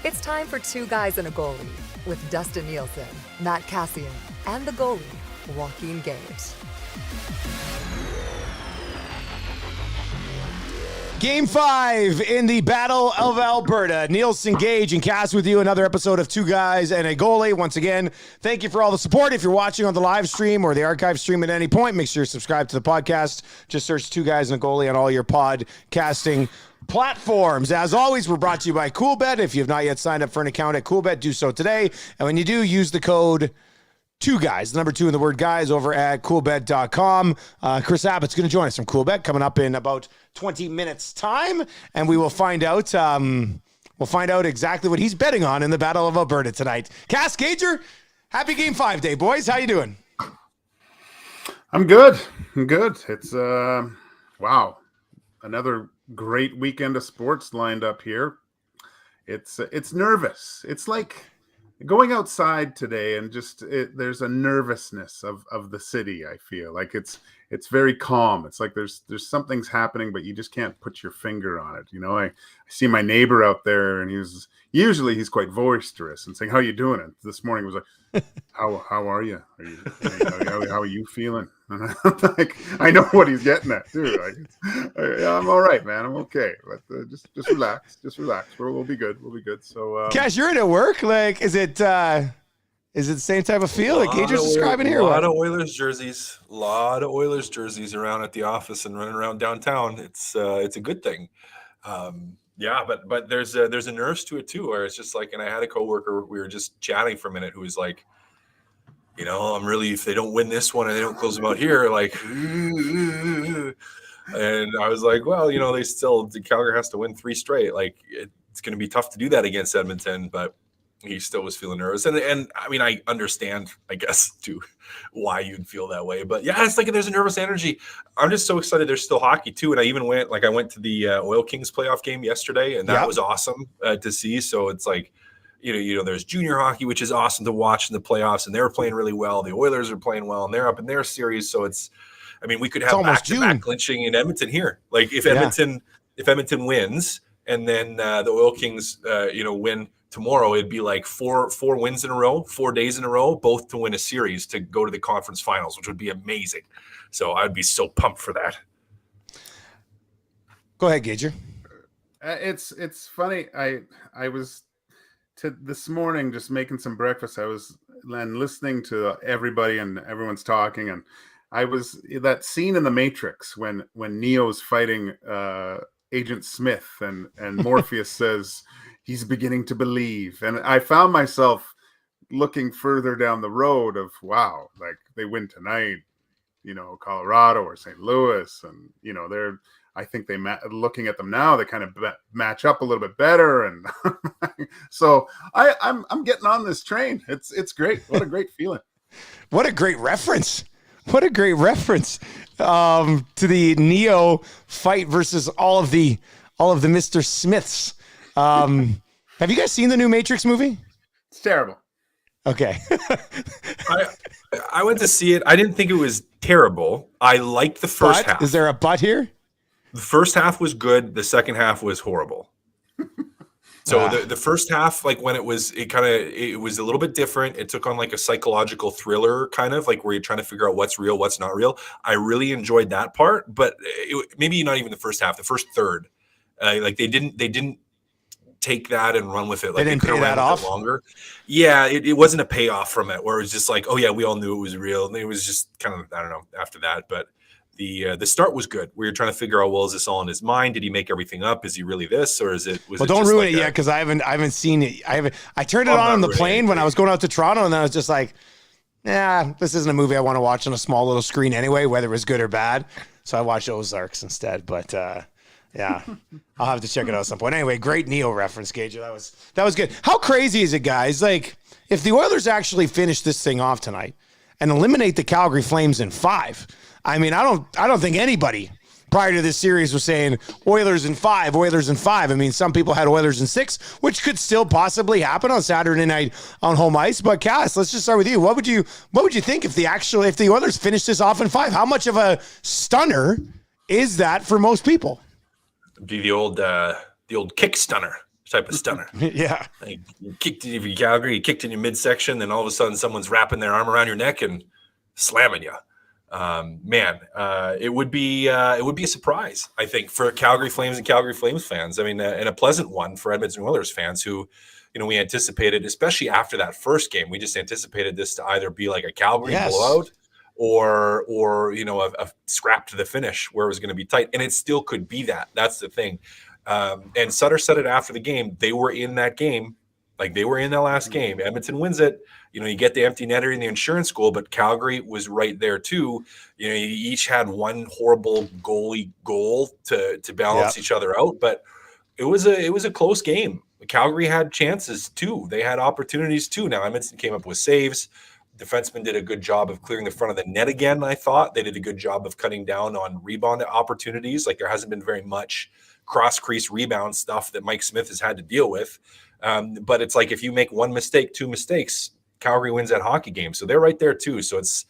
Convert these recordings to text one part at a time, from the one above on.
It's time for Two Guys and a Goalie with Dustin Nielsen, Matt Cassian, and the goalie, Joaquin Gage. Game 5 in the Battle of Alberta. Nielsen, Gage, and Cass with you. Another episode of Two Guys and a Goalie. Once again, thank you for all the support. If you're watching on the live stream or the archive stream at any point, make sure you subscribe to the podcast. Just search Two Guys and a Goalie on all your podcasting platforms. As always, we're brought to you by Coolbet. If you have not yet signed up for an account at Coolbet, do so today. And when you do, use the code Two Guys, the number 2 in the word guys, over at coolbet.com. Chris Abbott's going to join us from Coolbet coming up in about 20 minutes time, and we will find out exactly what he's betting on in the Battle of Alberta tonight. Cass, Gager, happy Game 5 day, boys. How you doing? I'm good. It's wow, another great weekend of sports lined up here. It's nervous. It's like going outside today and there's a nervousness of the city. I feel like it's very calm. It's like there's something's happening, but you just can't put your finger on it. You know, I see my neighbor out there, and he's quite boisterous and saying, "How you doing?" And this morning was like, "How are you? How are you feeling?" And I'm like, I know what he's getting at too. Like, I'm all right, man. I'm okay. But just relax. We'll be good. So, Cash, you're in at work. Like, is it the same type of feel that Gage is describing here? A lot of Oilers jerseys around at the office and running around downtown. It's a good thing. Yeah, but there's a nerves to it too, where it's just like, and I had a coworker, we were just chatting for a minute, who was like, you know, I'm really, if they don't win this one and they don't close them out here, like, and I was like, well, you know, Calgary has to win 3 straight. Like, it's going to be tough to do that against Edmonton, but he still was feeling nervous. And I mean, I understand, I guess, too, why you'd feel that way. But yeah, it's like there's a nervous energy. I'm just so excited there's still hockey too. And I even went to the Oil Kings playoff game yesterday, and that was awesome to see. So it's like, you know, there's junior hockey, which is awesome to watch in the playoffs, and they're playing really well. The Oilers are playing well, and they're up in their series. So we could have back-to-back clinching in Edmonton here. Like if Edmonton wins, and then the Oil Kings, win tomorrow, it'd be like four wins in a row, 4 days in a row, both to win a series to go to the conference finals, which would be amazing. So I'd be so pumped for that. Go ahead, Gager. It's funny. I was this morning just making some breakfast. I was listening to everybody, and everyone's talking, and I was that scene in The Matrix when Neo's fighting Agent Smith, and Morpheus says he's beginning to believe. And I found myself looking further down the road of, wow, like they win tonight, you know, Colorado or St. Louis. And, you know, I think looking at them now, they kind of match up a little bit better. And so I'm getting on this train. It's great. What a great feeling. What a great reference. To the Neo fight versus all of the Mr. Smiths. Have you guys seen the new Matrix movie? It's terrible. Okay. I went to see it. I didn't think it was terrible. I liked the first half. Is there a but here? The first half was good. The second half was horrible. So the first half, like when it was a little bit different. It took on like a psychological thriller kind of like where you're trying to figure out what's real, what's not real. I really enjoyed that part, but maybe not even the first half, the first third. Like they didn't take that and run with it. Like they didn't pay that off longer. Yeah, it wasn't a payoff from it where it was just like, oh yeah, we all knew it was real. And it was just kind of, I don't know, after that. But the start was good. We were trying to figure out, well, is this all in his mind? Did he make everything up? Is he really this, or is it? Well, don't ruin it yet, because I haven't seen it. I turned it on the plane when I was going out to Toronto, and then I was just like, yeah, this isn't a movie I want to watch on a small little screen anyway, whether it was good or bad. So I watched Ozarks instead. But yeah, I'll have to check it out at some point. Anyway, great Neo reference, Gage. That was good. How crazy is it, guys? Like, if the Oilers actually finish this thing off tonight and eliminate the Calgary Flames in 5. I mean, I don't think anybody prior to this series was saying Oilers in 5. I mean, some people had Oilers in 6, which could still possibly happen on Saturday night on home ice. But Cass, let's just start with you. What would you think if the Oilers finished this off in 5? How much of a stunner is that for most people? Be the old kick stunner. type of stunner. Yeah. Like, you kicked in Calgary, you kicked in your midsection, then all of a sudden someone's wrapping their arm around your neck and slamming you. It would be a surprise, I think, for Calgary Flames and Calgary Flames fans. I mean, and a pleasant one for Edmonton Oilers fans who, we anticipated, especially after that first game, we just anticipated this to either be like a Calgary blowout or a scrap to the finish where it was going to be tight, and it still could be that. That's the thing. And Sutter said it after the game. They were in that game. Like, they were in that last game. Edmonton wins it. You get the empty netter in the insurance goal, but Calgary was right there too. You each had one horrible goalie goal to balance each other out, but it was a close game. Calgary had chances too. They had opportunities too. Now, Edmonton came up with saves. Defensemen did a good job of clearing the front of the net again. I thought they did a good job of cutting down on rebound opportunities. Like, there hasn't been very much cross-crease rebound stuff that Mike Smith has had to deal with. But it's like, if you make one mistake, two mistakes, Calgary wins that hockey game. So they're right there too. So it's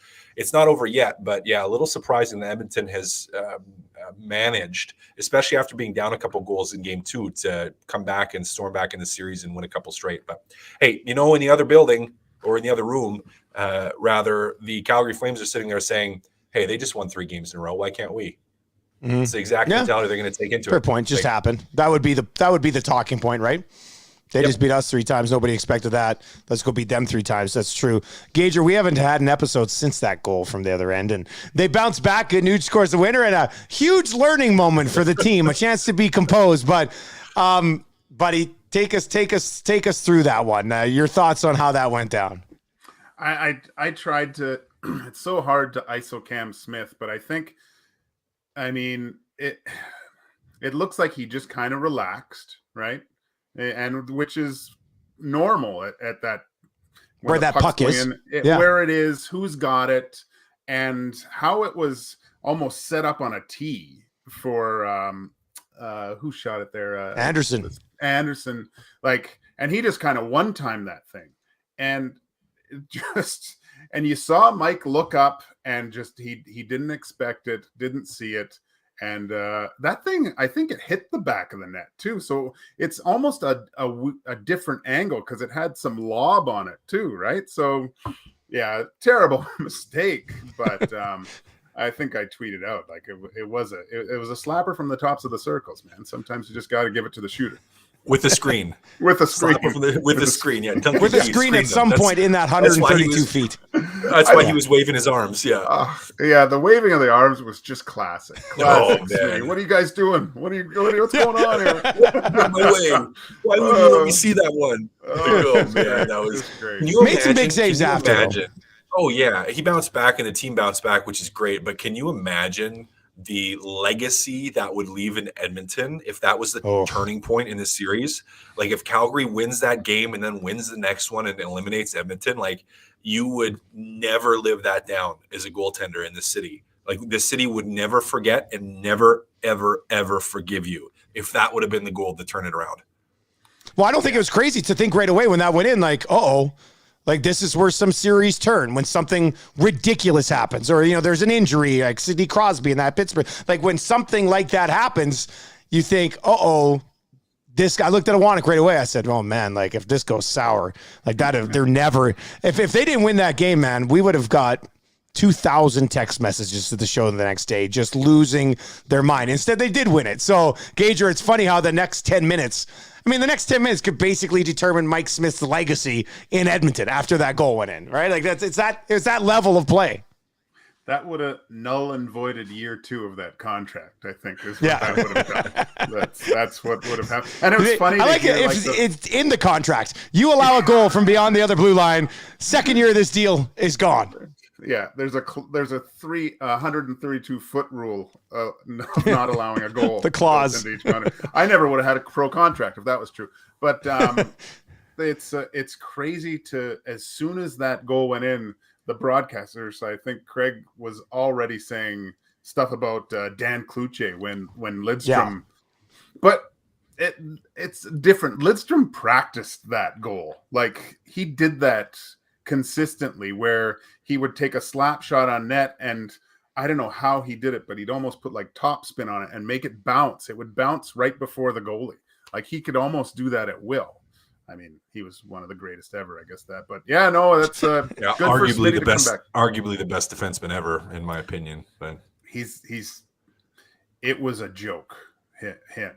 not over yet, but yeah, a little surprising that Edmonton has managed, especially after being down a couple goals in game 2, to come back and storm back in the series and win a couple straight. But hey, in the other building, or in the other room, rather, the Calgary Flames are sitting there saying, hey, they just won 3 games in a row. Why can't we? It's the exact mentality they're going to take into it. Fair point. Just happened. That would be the talking point, right? They just beat us 3 times. Nobody expected that. Let's go beat them 3 times. That's true. Gager, we haven't had an episode since that goal from the other end, and they bounced back. Nuge scores the winner, and a huge learning moment for the team, a chance to be composed. But, buddy, take us through that one. Your thoughts on how that went down? I tried to. It's so hard to ISO Cam Smith, but I mean, it looks like he just kind of relaxed, right? And which is normal at that, where that puck is, where it is, who's got it, and how it was almost set up on a tee for who shot it there? Anderson, like, and he just kind of one-timed that thing, and you saw Mike look up and just he didn't expect it, didn't see it. And that thing, I think it hit the back of the net too. So it's almost a different angle because it had some lob on it too, right? So yeah, terrible mistake. But I think I tweeted out, like, it was a slapper from the tops of the circles, man. Sometimes you just got to give it to the shooter. With the screen. With the screen. With the screen, yeah. With the screen at some point in that 132 feet. That's why he was waving his arms, yeah. Yeah, the waving of the arms was just classic. Oh, man. What are you guys doing? What's going on here? My way. Why would you let me see that one? Oh, man, that was great. Made some big saves after. Oh, yeah. He bounced back and the team bounced back, which is great. But can you imagine the legacy that would leave in Edmonton if that was the turning point in the series? Like, if Calgary wins that game and then wins the next one and eliminates Edmonton, like, you would never live that down as a goaltender in the city. Like, the city would never forget and never, ever, ever forgive you if that would have been the goal to turn it around. Well, I don't think it was crazy to think right away when that went in, like, like, this is where some series turn, when something ridiculous happens, or, there's an injury, like Sidney Crosby in that Pittsburgh. Like, when something like that happens, you think, this guy. I looked at Iwanek right away. I said, oh, man, like, if this goes sour, like that, they're never, if they didn't win that game, man, we would have got 2,000 text messages to the show the next day, just losing their mind. Instead, they did win it. So, Gager, it's funny how the next 10 minutes could basically determine Mike Smith's legacy in Edmonton after that goal went in, right? Like, it's that level of play. That would have null and voided year 2 of that contract, I think, is what that would have done. That's what would have happened. And it was funny. I like it. It's in the contract. You allow a goal from beyond the other blue line. Second year of this deal is gone. Yeah, there's a 132-foot rule, not allowing a goal. The clause. I never would have had a pro contract if that was true. But it's crazy to, as soon as that goal went in, the broadcasters, I think Craig was already saying stuff about Dan Cloutier when Lidstrom. Yeah. But it's different. Lidstrom practiced that goal. Like, he did that consistently, where he would take a slap shot on net, and I don't know how he did it, but he'd almost put like top spin on it and make it bounce. It would bounce right before the goalie. Like he could almost do that at will. I mean, he was one of the greatest ever, I guess that. But yeah, no, that's good for Smitty to come back. Arguably the best defenseman ever, in my opinion. But it was a joke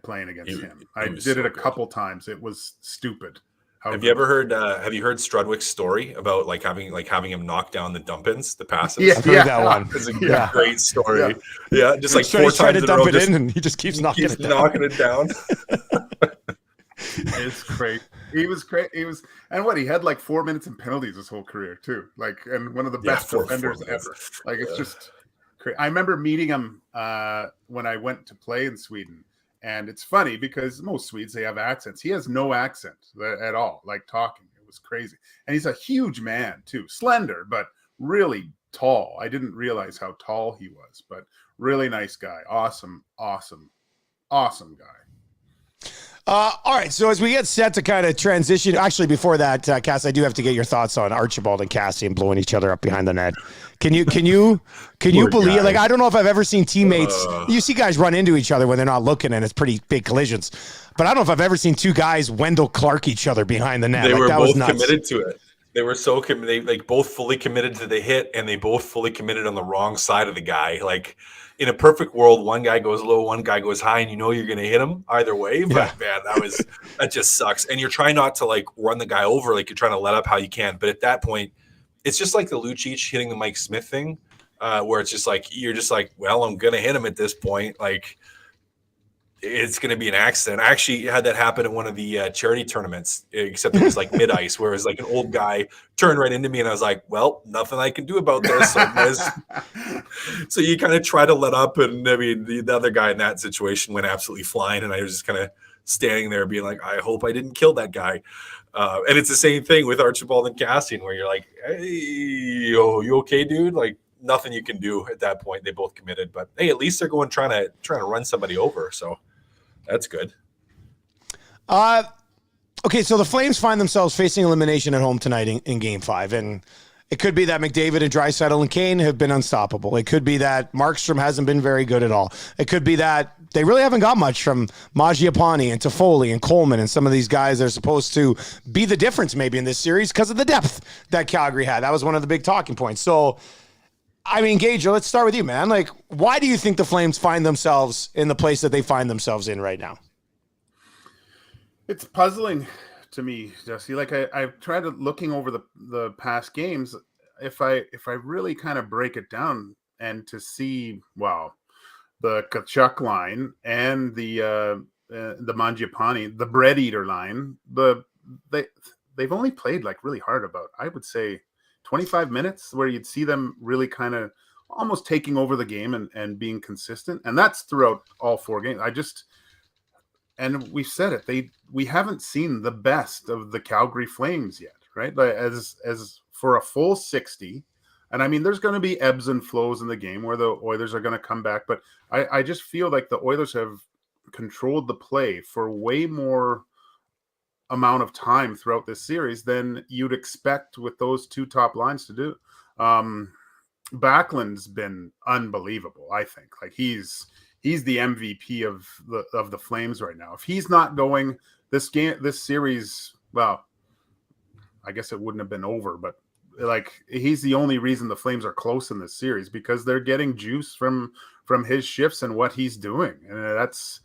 playing against him. I did it a couple times. It was stupid. Have you heard Strudwick's story about having him knock down the dump-ins, the passes? Yeah, I've heard that one. It's a great story. Yeah, just like 4 times trying to in a dump row, it in, and he just keeps knocking it down. It's great. He was great. He had like 4 minutes in penalties his whole career too. Like, and one of the best defenders ever. Like, it's just crazy. I remember meeting him when I went to play in Sweden. And it's funny because most Swedes, they have accents. He has no accent at all, like talking. It was crazy. And he's a huge man too, slender, but really tall. I didn't realize how tall he was, but really nice guy. Awesome guy. All right, so as we get set to kind of transition, actually before that, Cass, I do have to get your thoughts on Archibald and Cassian blowing each other up behind the net. Can you believe? Guy. Like, I don't know if I've ever seen teammates. You see guys run into each other when they're not looking, and it's pretty big collisions. But I don't know if I've ever seen two guys Wendell Clark each other behind the net. They were that both was nuts. committed to it. They were so committed. They both fully committed to the hit, and they both fully committed on the wrong side of the guy. Like, in a perfect world, one guy goes low, one guy goes high, and you know you're going to hit him either way. But man, that just sucks. And you're trying not to like run the guy over, like you're trying to let up how you can. But at that point, it's just like the Lucic hitting the Mike Smith thing, where it's just like you're just like, well, I'm going to hit him at this point. Like, it's going to be an accident. I actually had that happen at one of the charity tournaments, except it was like mid-ice, where it was like an old guy turned right into me, and I was like, well, nothing I can do about this. So you kind of try to let up, and I mean, the other guy in that situation went absolutely flying, and I was just kind of standing there being like, I hope I didn't kill that guy. And it's the same thing with Archibald and Cassian, where you're like, hey, you okay, dude? Like, nothing you can do at that point. They both committed, but hey, at least they're going trying to run somebody over. So that's good. Okay, so the Flames find themselves facing elimination at home tonight in Game 5, and it could be that McDavid and Draisaitl and Kane have been unstoppable. It could be that Markstrom hasn't been very good at all. It could be that they really haven't got much from Mangiapane and Toffoli and Coleman and some of these guys that are supposed to be the difference maybe in this series because of the depth that Calgary had. That was one of the big talking points. So, I mean, Gage, let's start with you, man. Like, why do you think the Flames find themselves in the place that they find themselves in right now? It's puzzling to me, Jesse. Like, I've tried looking over the past games. If I really kind of break it down and to see, wow, the Tkachuk line and the Mangiapane, the bread eater line, they've only played like really hard about, I would say, 25 minutes where you'd see them really kind of almost taking over the game and being consistent. And that's throughout all 4 games. And we've said it, we haven't seen the best of the Calgary Flames yet, right? But as for a full 60, and I mean, there's going to be ebbs and flows in the game where the Oilers are going to come back. But I just feel like the Oilers have controlled the play for way more amount of time throughout this series than you'd expect with those 2 top lines to do. Backlund's been unbelievable, I think. Like, he's the MVP of the Flames right now. If he's not going this series, well, I guess it wouldn't have been over, but like, he's the only reason the Flames are close in this series, because they're getting juice from his shifts and what he's doing. And that's,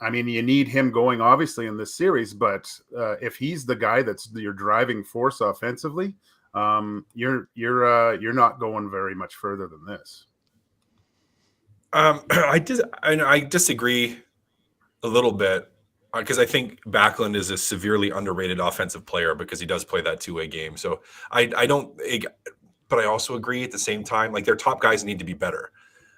I mean, you need him going obviously in this series, but if he's the guy that's your driving force offensively, you're not going very much further than this. I disagree a little bit because I think Backlund is a severely underrated offensive player because he does play that 2-way game. So but I also agree at the same time, like, their top guys need to be better.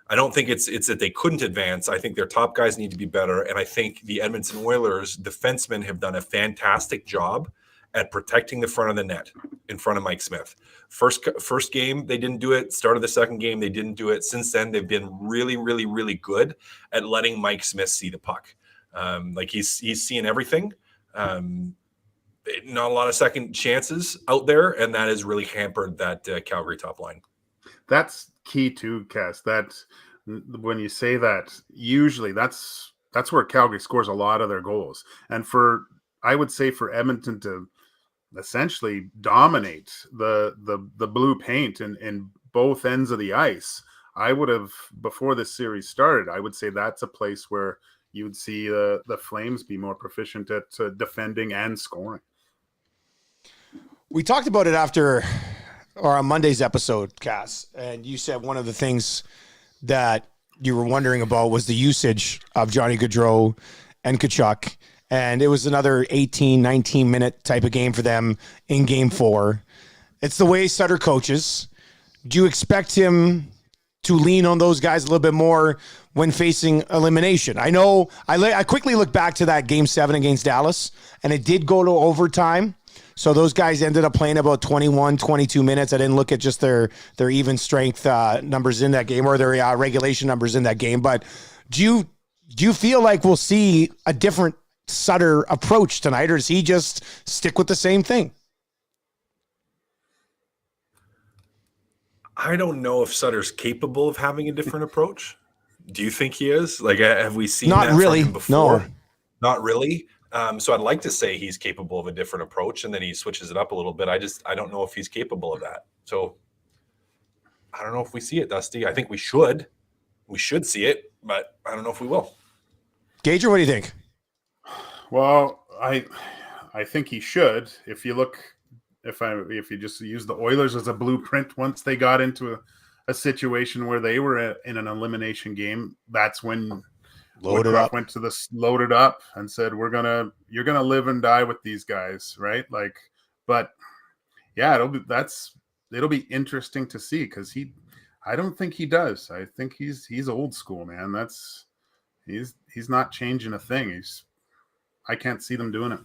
I don't think it's that they couldn't advance. I think their top guys need to be better. And I think the Edmonton Oilers defensemen have done a fantastic job at protecting the front of the net in front of Mike Smith. First game, they didn't do it. Start of the second game, they didn't do it. Since then, they've been really, really, really good at letting Mike Smith see the puck. Like, he's seeing everything. Not a lot of second chances out there, and that has really hampered that Calgary top line. That's key too, Cass. That when you say that, usually that's That's where Calgary scores a lot of their goals. And I would say for Edmonton to essentially dominate the blue paint in both ends of the ice, I would have, before this series started, I would say that's a place where you would see the Flames be more proficient at defending and scoring. We talked about it on Monday's episode, Cass, and you said one of the things that you were wondering about was the usage of Johnny Gaudreau and Tkachuk. And it was another 18, 19-minute type of game for them in Game 4. It's the way Sutter coaches. Do you expect him to lean on those guys a little bit more when facing elimination? I know I quickly look back to that Game 7 against Dallas, and it did go to overtime. So those guys ended up playing about 21, 22 minutes. I didn't look at just their even strength numbers in that game or their regulation numbers in that game. But do you feel like we'll see a different Sutter approach tonight, or does he just stick with the same thing? I don't know if Sutter's capable of having a different approach. Do you think he is? Like, have we seen Not that really. from him before? No. Not really. So I'd like to say he's capable of a different approach, and then he switches it up a little bit. I don't know if he's capable of that. So I don't know if we see it, Dusty. I think we should. We should see it, but I don't know if we will. Gager, what do you think? Well, I think he should. If you just use the Oilers as a blueprint, once they got into a situation where they were in an elimination game, that's when loaded up and said, you're gonna live and die with these guys, right? Like, but yeah, it'll be interesting to see, because I don't think he does. I think he's old school, man. He's not changing a thing. I can't see them doing it.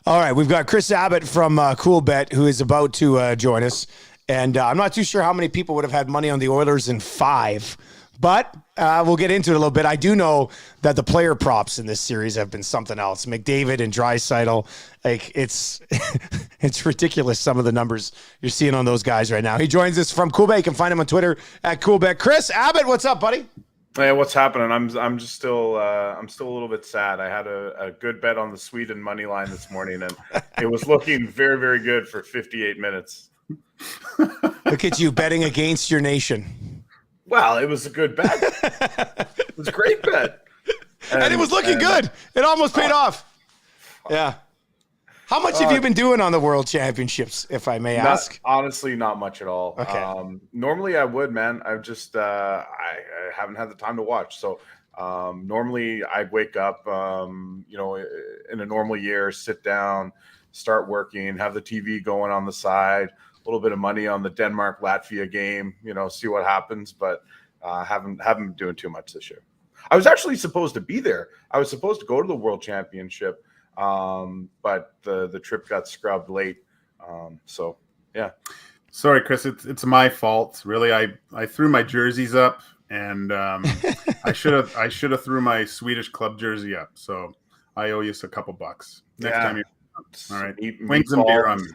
All right, we've got Chris Abbott from CoolBet, who is about to join us. And I'm not too sure how many people would have had money on the Oilers in 5, but we'll get into it a little bit. I do know that the player props in this series have been something else. McDavid and Draisaitl, like it's ridiculous, some of the numbers you're seeing on those guys right now. He joins us from CoolBet. You can find him on Twitter at CoolBet. Chris Abbott, what's up, buddy? Hey, what's happening? I'm still a little bit sad. I had a good bet on the Sweden money line this morning, and it was looking very, very good for 58 minutes. Look at you betting against your nation. Well, it was a good bet. It was a great bet, and it was looking good. It almost paid off. Yeah. How much have you been doing on the World Championships, if I may ask? Honestly, not much at all. Okay. Normally I would, man. I've just I haven't had the time to watch. So normally I'd wake up, in a normal year, sit down, start working, have the TV going on the side, a little bit of money on the Denmark-Latvia game, see what happens. But haven't been doing too much this year. I was actually supposed to be there. I was supposed to go to the World Championship. But the trip got scrubbed late. So yeah. Sorry, Chris, it's my fault. Really, I threw my jerseys up, and I should have threw my Swedish club jersey up. So I owe you a couple bucks next time you. All right, wings and beer on me.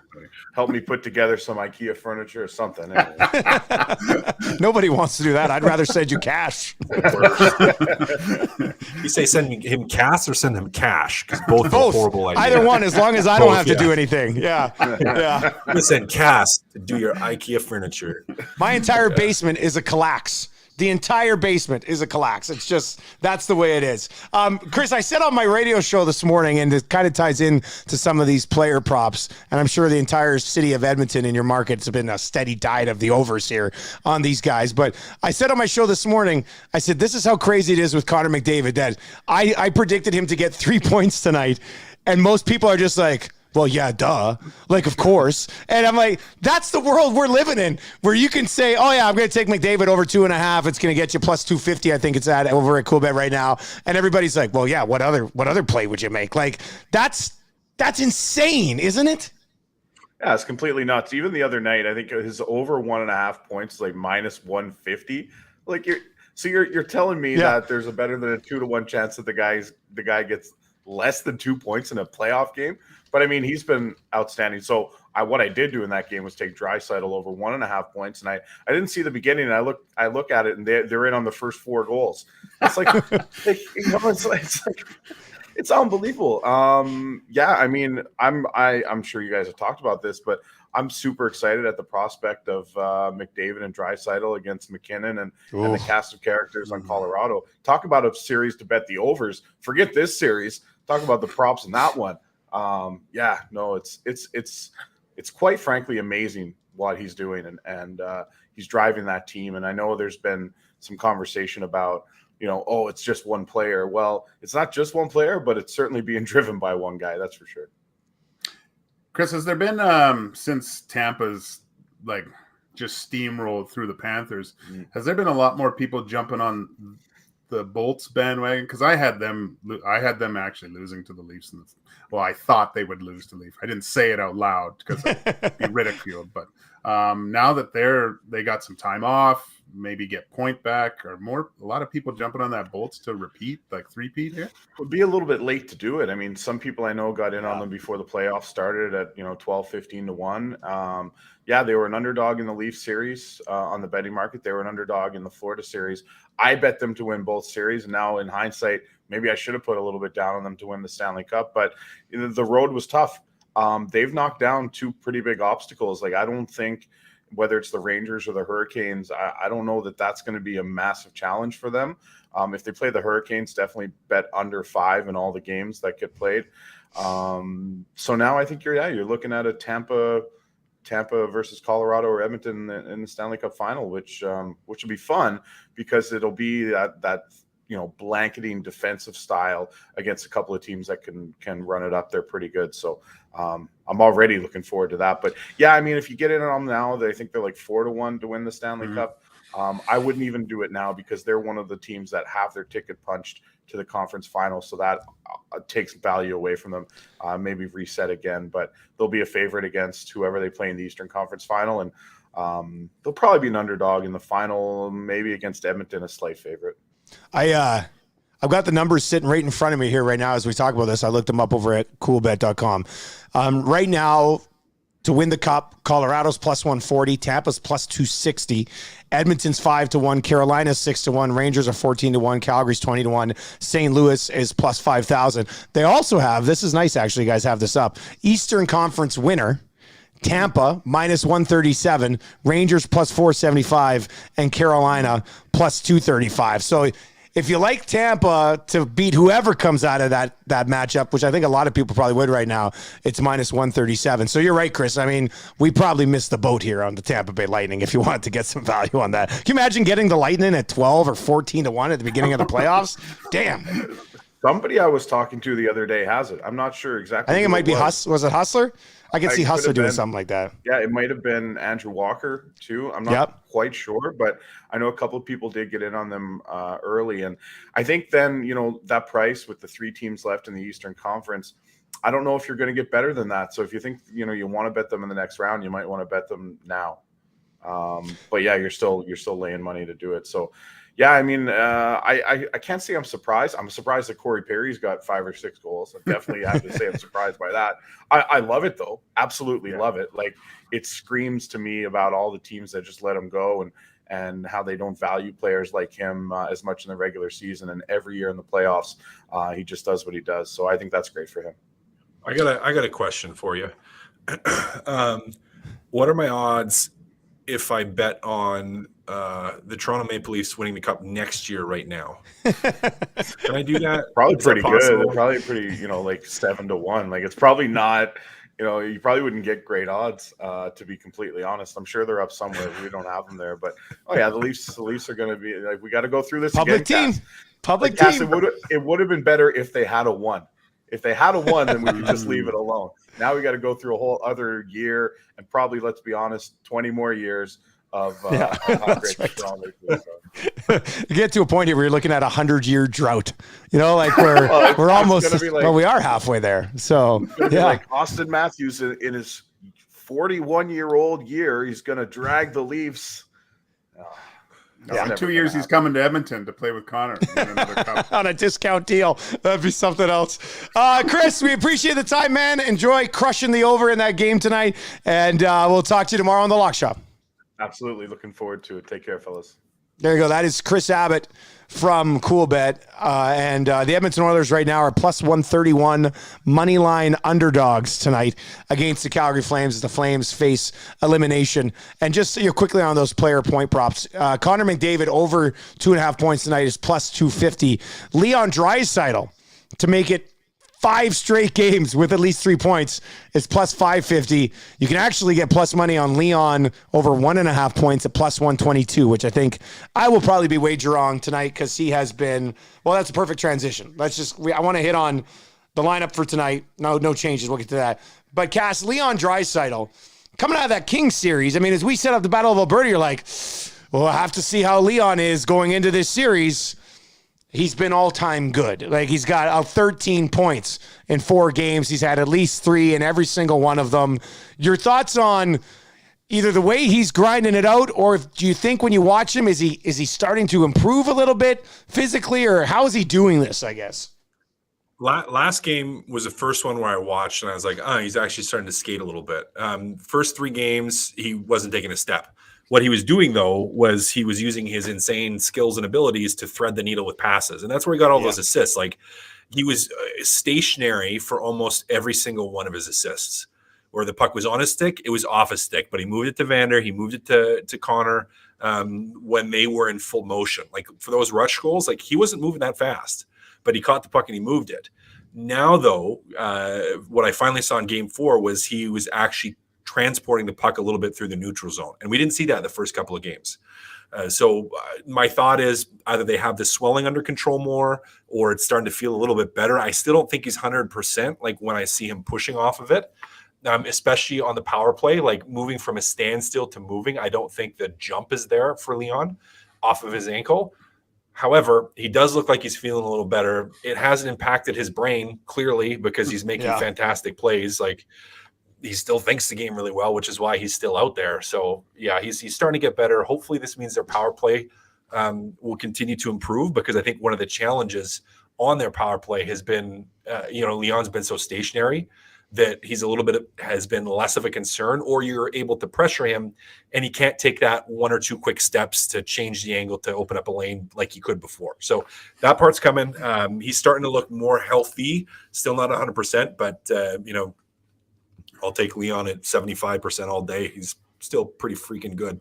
Help me put together some IKEA furniture or something. Anyway. Nobody wants to do that. I'd rather send you cash. You say send him cash or send him cash? Because both are horrible ideas. Either one, as long as I don't have to do anything. Yeah. I'm going to send cash to do your IKEA furniture. My entire basement is a Kallax. The entire basement is a Kallax. It's just, that's the way it is. Chris, I said on my radio show this morning, and it kind of ties in to some of these player props, and I'm sure the entire city of Edmonton in your markets have been a steady diet of the overs here on these guys. But I said on my show this morning, I said, this is how crazy it is with Connor McDavid, that I predicted him to get 3 points tonight, and most people are just like, well, yeah, duh. Like, of course. And I'm like, that's the world we're living in, where you can say, oh, yeah, I'm going to take McDavid over 2.5. It's going to get you plus 250. I think it's at over at CoolBet right now. And everybody's like, well, yeah, what other play would you make? Like, that's insane, isn't it? Yeah, it's completely nuts. Even the other night, I think his over 1.5 points, like minus 150. Like, you're telling me that there's a better than a 2-to-1 chance that the guy gets less than 2 points in a playoff game. But I mean, he's been outstanding. So what I did do in that game was take Draisaitl over 1.5 points, and I didn't see the beginning. And I look at it, and they're in on the first 4 goals. It's like, it's unbelievable. Yeah, I mean, I'm sure you guys have talked about this, but I'm super excited at the prospect of McDavid and Draisaitl against McKinnon and the cast of characters on Colorado. Talk about a series to bet the overs. Forget this series. Talk about the props in that one. Yeah, no, it's quite frankly amazing what he's doing, and he's driving that team. And I know there's been some conversation about, oh, it's just one player. Well, it's not just one player, but it's certainly being driven by one guy. That's for sure. Chris, has there been since Tampa's just steamrolled through the Panthers, has there been a lot more people jumping on the Bolts bandwagon? Because I had them actually losing to the Leafs. I thought they would lose to the Leafs. I didn't say it out loud because I'd be ridiculed. But now that they got some time off, maybe get point back, or a lot of people jumping on that Bolts to three-peat here. It would be a little bit late to do it. I mean, some people I know got in on them before the playoffs started at 12-15 to 1. Yeah, they were an underdog in the Leafs series on the betting market. They were an underdog in the Florida series. I bet them to win both series, and now in hindsight, maybe I should have put a little bit down on them to win the Stanley Cup, but the road was tough. They've knocked down 2 pretty big obstacles. I don't think, whether it's the Rangers or the Hurricanes, I don't know that that's going to be a massive challenge for them. If they play the Hurricanes, definitely bet under 5 in all the games that get played. So now I think you're looking at a Tampa versus Colorado or Edmonton in the Stanley Cup final, which will be fun because it'll be that blanketing defensive style against a couple of teams that can run it up. They're pretty good. So I'm already looking forward to that. But yeah, I mean, if you get in on them now, I think they're 4-1 to win the Stanley Cup. I wouldn't even do it now because they're one of the teams that have their ticket punched to the conference final. So that takes value away from them. Maybe reset again, but they'll be a favorite against whoever they play in the Eastern Conference final. And they'll probably be an underdog in the final, maybe against Edmonton, a slight favorite. I've got the numbers sitting right in front of me here right now as we talk about this. I looked them up over at coolbet.com. Right now, to win the Cup, Colorado's plus 140, Tampa's plus 260, Edmonton's 5-1, Carolina's 6-1, Rangers are 14-1, Calgary's 20-1, St. Louis is plus 5,000. They also have, this is nice actually, you guys have this up, Eastern Conference winner, Tampa minus 137, Rangers plus 475, and Carolina plus 235. So if you like Tampa to beat whoever comes out of that matchup, which I think a lot of people probably would right now, it's minus 137. So you're right, Chris. I mean, we probably missed the boat here on the Tampa Bay Lightning if you wanted to get some value on that. Can you imagine getting the Lightning at 12 or 14-1 at the beginning of the playoffs? Damn. Somebody I was talking to the other day has it. I'm not sure exactly. I think it might be Was it Hustler? I can see Hustler doing something like that. Yeah, it might have been Andrew Walker too. I'm not quite sure, but I know a couple of people did get in on them early. And I think then, that price with the 3 teams left in the Eastern Conference, I don't know if you're going to get better than that. So if you think, you want to bet them in the next round, you might want to bet them now. But yeah, you're still laying money to do it. So yeah, I mean, I can't say I'm surprised. I'm surprised that Corey Perry's got 5 or 6 goals. I definitely have to say I'm surprised by that. I love it, though. Absolutely love it. It screams to me about all the teams that just let him go and how they don't value players like him as much in the regular season. And every year in the playoffs, he just does what he does. So I think that's great for him. I got a question for you. What are my odds if I bet on the Toronto Maple Leafs winning the Cup next year right now? Can I do that? Probably pretty good. They're probably pretty, 7-1. It's probably not, you probably wouldn't get great odds, to be completely honest. I'm sure they're up somewhere. We don't have them there. But, the Leafs are going to be, we got to go through this Public again. team. Public team. It would have been better if they had a 1. If they had a 1, then we would just leave it alone. Now we got to go through a whole other year and probably, let's be honest, 20 more years of how great the Toronto Maple Leafs are. You get to a point here where you're looking at 100-year drought. We're almost, we are halfway there. So yeah, like Austin Matthews in his 41-year-old year, he's going to drag the Leafs. No, It's in never 2 years, gonna he's coming to Edmonton to play with Connor. Win another cup. On a discount deal. That'd be something else. Chris, we appreciate the time, man. Enjoy crushing the over in that game tonight. And we'll talk to you tomorrow on the Lock Shop. Absolutely looking forward to it. Take care, fellas. There you go. That is Chris Abbott from CoolBet. And the Edmonton Oilers right now are plus 131 money line underdogs tonight against the Calgary Flames as the Flames face elimination. And just quickly on those player point props, Connor McDavid over 2.5 points tonight is plus 250. Leon Draisaitl to make it 5 straight games with at least 3 points is plus 550. You can actually get plus money on Leon over 1.5 points at plus 122, which I think I will probably be wagering tonight because he has been, well, that's a perfect transition. I want to hit on the lineup for tonight. No changes. We'll get to that. But Cass, Leon Draisaitl, coming out of that Kings series, I mean, as we set up the Battle of Alberta, you're like, well, I have to see how Leon is going into this series. He's been all-time good. Like, he's got 13 points in 4 games. He's had at least 3 in every single one of them. Your thoughts on either the way he's grinding it out, or do you think when you watch him, is he starting to improve a little bit physically, or how is he doing this, I guess? Last game was the first one where I watched, and I was like, he's actually starting to skate a little bit. First 3 games, he wasn't taking a step. What he was doing, though, was he was using his insane skills and abilities to thread the needle with passes. And that's where he got all those assists. Like, he was stationary for almost every single one of his assists. Where the puck was on his stick, it was off his stick. But he moved it to Vander. He moved it to Connor when they were in full motion. Like, for those rush goals, like, he wasn't moving that fast. But he caught the puck and he moved it. Now, though, what I finally saw in Game 4 was he was actually transporting the puck a little bit through the neutral zone. And we didn't see that in the first couple of games. So my thought is either they have the swelling under control more, or it's starting to feel a little bit better. I still don't think he's 100% like when I see him pushing off of it, especially on the power play, like moving from a standstill to moving. I don't think the jump is there for Leon off of his ankle. However, he does look like he's feeling a little better. It hasn't impacted his brain, clearly, because he's making fantastic plays. Like, he still thinks the game really well, which is why he's still out there. So, yeah, he's starting to get better. Hopefully this means their power play will continue to improve, because I think one of the challenges on their power play has been, Leon's been so stationary that he's has been less of a concern, or you're able to pressure him and he can't take that 1 or 2 quick steps to change the angle to open up a lane like he could before. So that part's coming. He's starting to look more healthy, still not 100%, but, I'll take Leon at 75% all day. He's still pretty freaking good.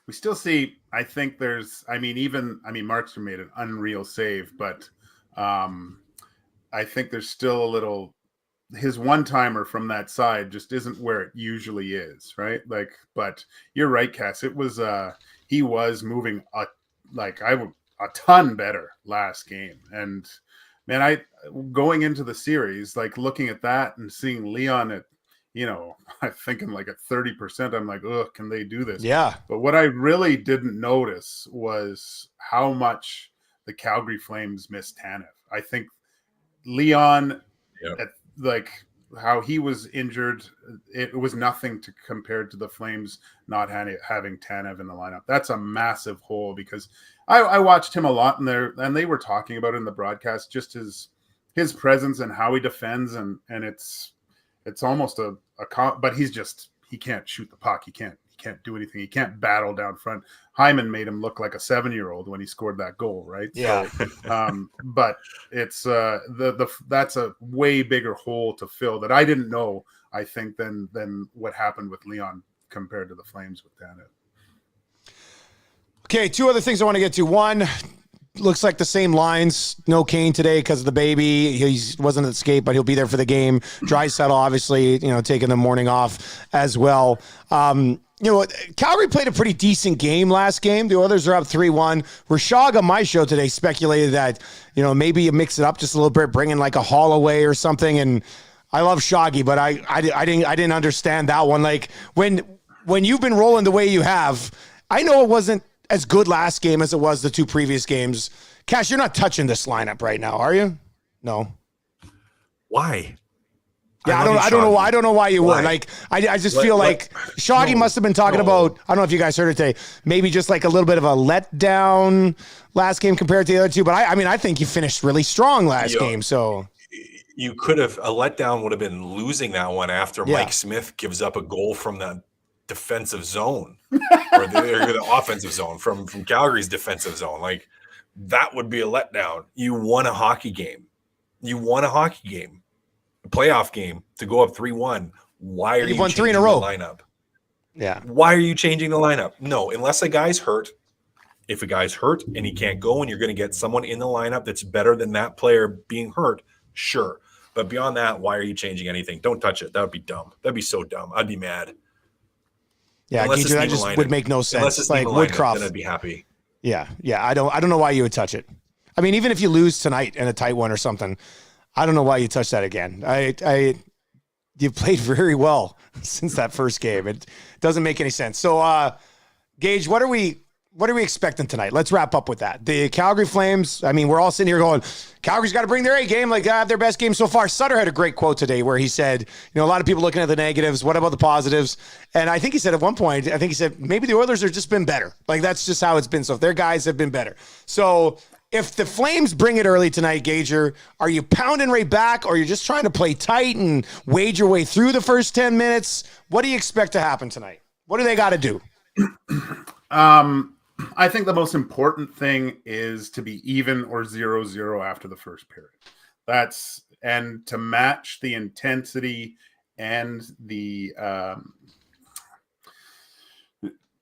We still see, I think Markstrom made an unreal save, but I think there's still a little, his one-timer from that side just isn't where it usually is, right? Like, but you're right, Cass. It was, he was moving a ton better last game. And man, going into the series, like looking at that and seeing Leon at, I'm thinking like at 30%, I'm like, ugh, can they do this? Yeah. But what I really didn't notice was how much the Calgary Flames missed Tanev. I think Leon, how he was injured, it was nothing compared to the Flames not having Tanev in the lineup. That's a massive hole, because I watched him a lot in there, and they were talking about it in the broadcast, just his presence and how he defends, and it's almost but he can't shoot the puck. He can't do anything. He can't battle down front. Hyman made him look like a 7-year-old when he scored that goal, right? Yeah. So, but it's that's a way bigger hole to fill that I didn't know, I think, than what happened with Leon compared to the Flames with Tanev. Okay, 2 other things I want to get to. One, looks like the same lines. No Kane today because of the baby. He wasn't at the skate, but he'll be there for the game. Draisaitl, obviously, taking the morning off as well. Calgary played a pretty decent game last game. The Oilers are up 3-1. Rashog on my show today speculated that, maybe you mix it up just a little bit, bring in like a Holloway or something. And I love Shoggy, but I didn't understand that one. Like, when you've been rolling the way you have, I know it wasn't as good last game as it was the 2 previous games. Cash, you're not touching this lineup right now, are you? No. Why? Yeah, I don't know why you would. Like, I just feel like Shoggy must have been talking about, I don't know if you guys heard it today, maybe just like a little bit of a letdown last game compared to the other two. But I think you finished really strong last game. So you could have, a letdown would have been losing that one after Mike Smith gives up a goal from the defensive zone or the offensive zone from Calgary's defensive zone. Like, that would be a letdown. You won a hockey game. A playoff game to go up 3-1. Why are you won 3 in a changing row the lineup? Yeah. Why are you changing the lineup? No, unless a guy's hurt. If a guy's hurt and he can't go and you're going to get someone in the lineup that's better than that player being hurt, sure. But beyond that, why are you changing anything? Don't touch it. That would be dumb. That'd be so dumb. I'd be mad. Yeah, that just would make no sense. Unless it's like Woodcroft, then I'd be happy. Yeah. I don't know why you would touch it. I mean, even if you lose tonight in a tight one or something, I don't know why you touch that again. You played very well since that first game. It doesn't make any sense. So, Gage, what are we expecting tonight? Let's wrap up with that. The Calgary Flames, I mean, we're all sitting here going, Calgary's got to bring their A game, like they have their best game so far. Sutter had a great quote today where he said, a lot of people looking at the negatives. What about the positives? And I think he said at one point, maybe the Oilers have just been better. Like, that's just how it's been. So if their guys have been better. So if the Flames bring it early tonight, Gager, are you pounding right back, or you're just trying to play tight and wade your way through the first 10 minutes? What do you expect to happen tonight? What do they got to do? I think the most important thing is to be even or 0-0 after the first period. And to match the intensity and the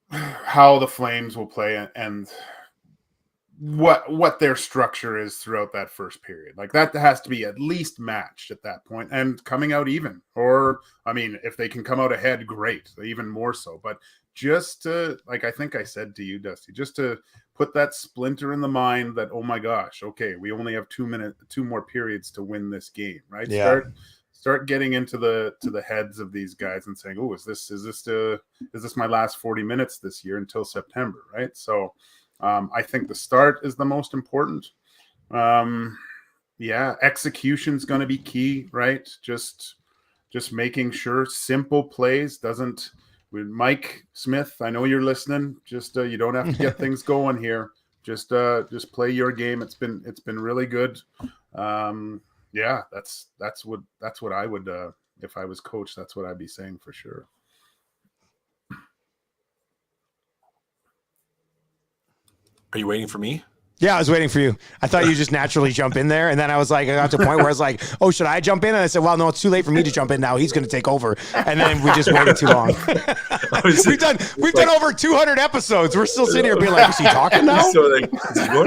how the Flames will play and what their structure is throughout that first period. Like, that has to be at least matched at that point and coming out even. Or, I mean, if they can come out ahead, great, even more so. But just to, like I think I said to you, Dusty, just to put that splinter in the mind that, oh my gosh, okay, we only have 2 more periods to win this game, right? Yeah. Start getting into the heads of these guys and saying, oh, is this my last 40 minutes this year until September, right? So I think the start is the most important. Execution's going to be key, right? Just making sure simple plays doesn't. With Mike Smith, I know you're listening. Just you don't have to get things going here. Just play your game. It's been really good. That's what I would if I was coach. That's what I'd be saying for sure. Are you waiting for me? Yeah, I was waiting for you. I thought you just naturally jump in there. And then I got to a point where I was like, oh, should I jump in? And I said, well, no, it's too late for me to jump in now. He's going to take over. And then we just waited too long. We've done over 200 episodes. We're still sitting here being like, is he talking now? So like,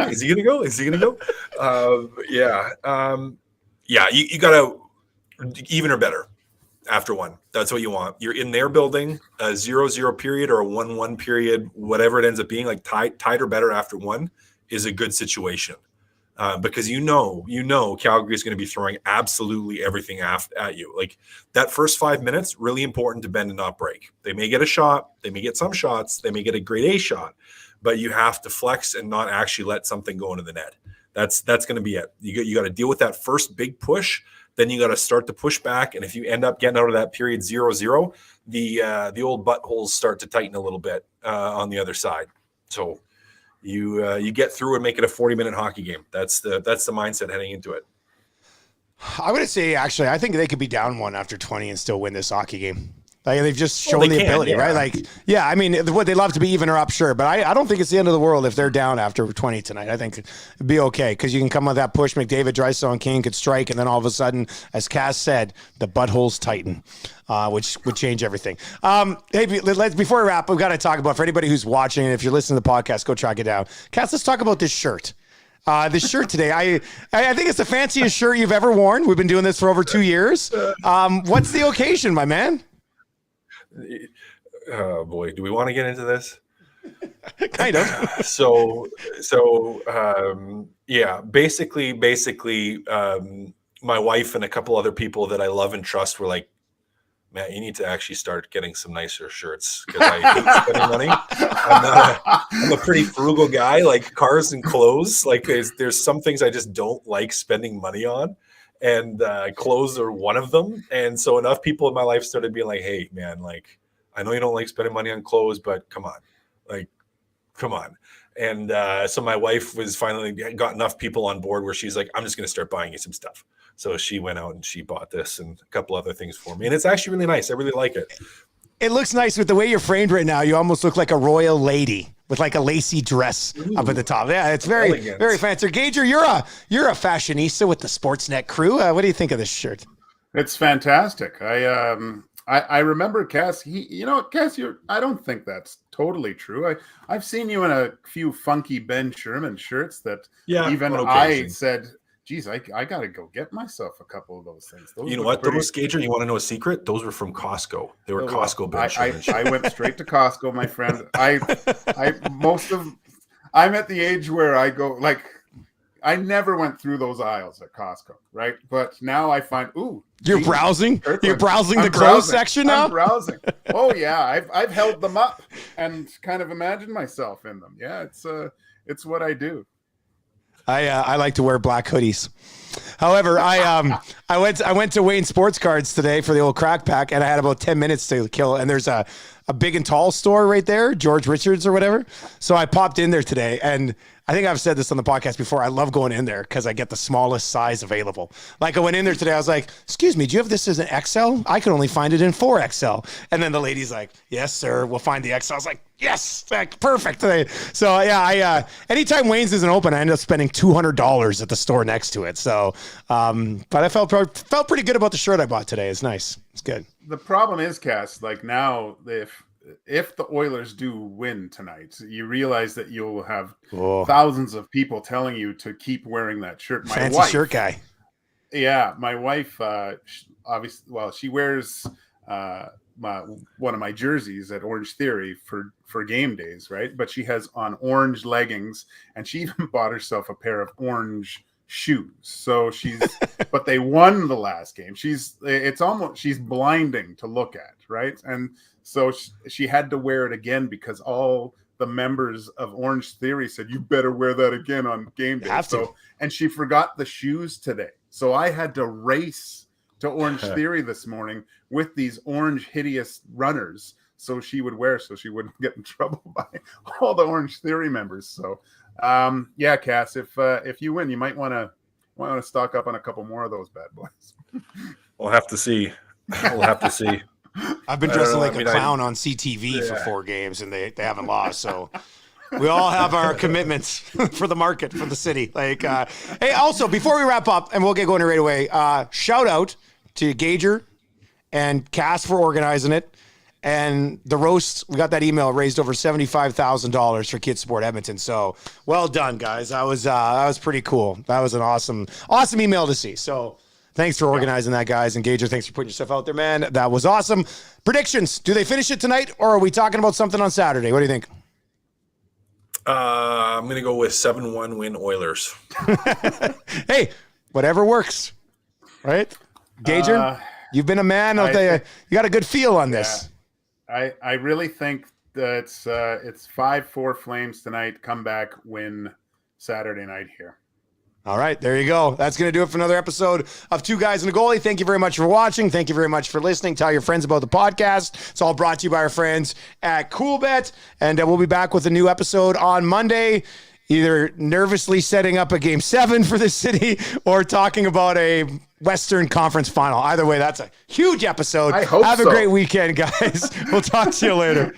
is he going to go? Is he going to go? You got to even or better after one. That's what you want. You're in their building, a 0-0 period or a 1-1 period, whatever it ends up being, like tied or better after one is a good situation, because you know Calgary is going to be throwing absolutely everything at you. Like, that first 5 minutes, really important to bend and not break. They may get a shot, they may get some shots, they may get a grade A shot, but you have to flex and not actually let something go into the net. That's going to be it. You got to deal with that first big push, then you got to start to push back. And if you end up getting out of that period 0-0, the old buttholes start to tighten a little bit on the other side. So you get through and make it a 40-minute hockey game. That's the mindset heading into it. I would say, actually, I think they could be down one after 20 and still win this hockey game. Like, they've just shown the ability, right? Like, yeah, I mean, would they love to be even or up? Sure. But I don't think it's the end of the world if they're down after 20 tonight. I think it'd be okay, because you can come with that push. McDavid, Draisaitl, and Kane could strike, and then all of a sudden, as Cass said, the buttholes tighten, which would change everything. Hey, before we wrap, we've got to talk about, for anybody who's watching, and if you're listening to the podcast, go track it down. Cass, let's talk about this shirt. This shirt today, I think it's the fanciest shirt you've ever worn. We've been doing this for over 2 years. What's the occasion, my man? Oh boy, do we want to get into this? Kind of. Basically, my wife and a couple other people that I love and trust were like, Matt, you need to actually start getting some nicer shirts, because I hate spending money. I'm a pretty frugal guy, like cars and clothes. Like, there's some things I just don't like spending money on. and clothes are one of them. And so enough people in my life started being like, hey man, like, I know you don't like spending money on clothes, but come on, like, come on. And so my wife was finally got enough people on board where she's like, I'm just going to start buying you some stuff. So she went out and she bought this and a couple other things for me. And it's actually really nice. I really like it. It looks nice with the way you're framed right now. You almost look like a royal lady with like a lacy dress up at the top. Yeah, it's very, Elegant. very fancy. Gager, you're a fashionista with the Sportsnet crew. What do you think of this shirt? It's fantastic. I remember Cass. Cass, I don't think that's totally true. I've seen you in a few funky Ben Sherman shirts that even I said, geez, I got to go get myself a couple of those things. You know what, those Gager, you want to know a secret? Those were from Costco. They were Costco Ben Sherman. I went straight to Costco, my friend. I'm at the age where I go, like, I never went through those aisles at Costco, right? But now I find, you're browsing. Kirkland. You're browsing the I'm clothes section now. I'm browsing. Oh yeah, I've held them up and kind of imagined myself in them. Yeah, it's what I do. I like to wear black hoodies. However, I went to Wayne Sports Cards today for the old crack pack, and I had about 10 minutes to kill. And there's a big and tall store right there, George Richards or whatever. So I popped in there today, and I think I've said this on the podcast before. I love going in there because I get the smallest size available. Like I went in there today, I was like, excuse me, do you have this as an XL? I can only find it in 4XL. And then the lady's like, yes, sir, we'll find the XL. I was like, yes, perfect. So yeah, anytime Wayne's isn't open, I end up spending $200 at the store next to it. So, but I felt pretty good about the shirt I bought today. It's nice. It's good. The problem is, Cass, like now, if the Oilers do win tonight, you realize that you'll have thousands of people telling you to keep wearing that shirt. My Fancy wife, shirt guy. Yeah, my wife, obviously, well, she wears one of my jerseys at Orange Theory for game days, right? But she has on orange leggings, and she even bought herself a pair of orange shoes. So but they won the last game. She's blinding to look at, right? And so she had to wear it again because all the members of Orange Theory said, you better wear that again on game day. And she forgot the shoes today. So I had to race to Orange Theory this morning with these orange hideous runners so she wouldn't get in trouble by all the Orange Theory members. So yeah, Cass, if you win, you might want to stock up on a couple more of those bad boys. We'll have to see. I've been dressing like a clown on CTV for 4 games, and they haven't lost. So we all have our commitments for the market, for the city. Like, hey, also before we wrap up, and we'll get going right away. Shout out to Gager and Cass for organizing it. And the roast, we got that email, raised over $75,000 for Kids Sport Edmonton. So well done, guys. That was pretty cool. That was an awesome email to see. So thanks for organizing that, guys. And Gager, thanks for putting yourself out there, man. That was awesome. Predictions. Do they finish it tonight, or are we talking about something on Saturday? What do you think? I'm going to go with 7-1 win Oilers. Hey, whatever works, right? Gager, you've been a man out there. You got a good feel on this. I really think that it's 5-4 Flames tonight. Come back, win Saturday night here. All right, there you go. That's going to do it for another episode of Two Guys and a Goalie. Thank you very much for watching. Thank you very much for listening. Tell your friends about the podcast. It's all brought to you by our friends at CoolBet. And we'll be back with a new episode on Monday, either nervously setting up a Game 7 for the city or talking about a Western Conference final. Either way, that's a huge episode. I hope Have so. a great weekend, guys. We'll talk to you later.